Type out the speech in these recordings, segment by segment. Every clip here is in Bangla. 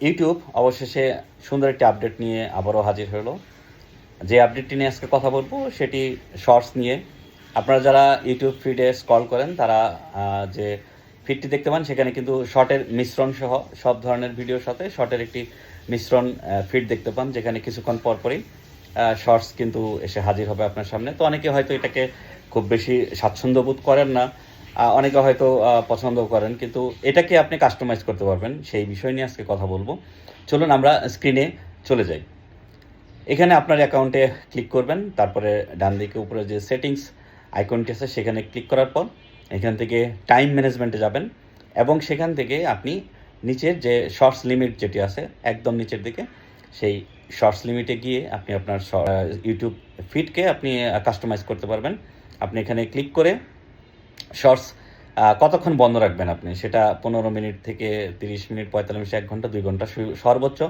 ইউটিউব অবশেষে সুন্দর একটি আপডেট নিয়ে আবারও হাজির হলো। যে আপডেটটি নিয়ে আজকে কথা বলবো সেটি শর্টস নিয়ে। আপনারা যারা ইউটিউব ফিডে স্ক্রল করেন তারা যে ফিডটি দেখতে পান সেখানে কিন্তু শর্টের মিশ্রণ সহ সব ধরনের ভিডিওর সাথে শর্টের একটি মিশ্রণ ফিড দেখতে পান, যেখানে কিছুক্ষণ পরপরই শর্টস কিন্তু এসে হাজির হবে আপনার সামনে। তো অনেকে হয়তো এটাকে খুব বেশি স্বাচ্ছন্দ্য বোধ করেন না, অনেকে হয়তো পছন্দ করেন, কিন্তু এটাকে আপনি কাস্টমাইজ করতে পারবেন, সেই বিষয় নিয়ে আজকে কথা বলবো। চলুন আমরা স্ক্রিনে চলে যাই। এখানে আপনার অ্যাকাউন্টে ক্লিক করবেন, তারপরে ডান দিকে উপরে যে সেটিংস আইকনটি আছে সেখানে ক্লিক করার পর এখান থেকে টাইম ম্যানেজমেন্টে যাবেন এবং সেখান থেকে আপনি নিচের যে শর্টস লিমিট যেটি আছে একদম নিচের দিকে, সেই শর্টস লিমিটে গিয়ে আপনি আপনার ইউটিউব ফিডকে আপনি কাস্টমাইজ করতে পারবেন। আপনি এখানে ক্লিক করে শর্টস কতক্ষণ বন্ধ রাখবেন আপনি, সেটা 15 মিনিট থেকে 30 মিনিট, 45 মিনিট, 1 ঘন্টা, 2 ঘন্টা, সর্বোচ্চ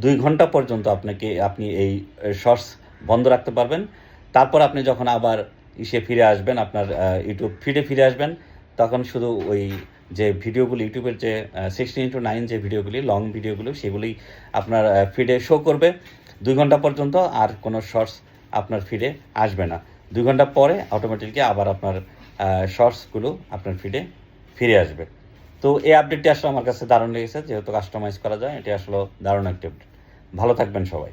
2 ঘন্টা পর্যন্ত আপনি এই শর্টস বন্ধ রাখতে পারবেন। তারপর আপনি যখন আবার ফিরে আসবেন, আপনার ইউটিউব ফিডে ফিরে আসবেন, তখন শুধু ওই যে ভিডিওগুলি ইউটিউবের যে 16:9 যে ভিডিওগুলি, লং ভিডিওগুলো, সেগুলি আপনার ফিডে শো করবে 2 ঘন্টা পর্যন্ত। আর কোনো শর্টস আপনার ফিডে আসবে না। 2 ঘন্টা পরে অটোমেটিকলি আবার আপনার শর্টসগুলো আপনার ফিডে ফিরে আসবে। তো এই আপডেটটি আসলে আমার কাছে দারুণ লেগেছে, যেহেতু কাস্টমাইজ করা যায়, এটি আসলে দারুণ একটি আপডেট। ভালো থাকবেন সবাই।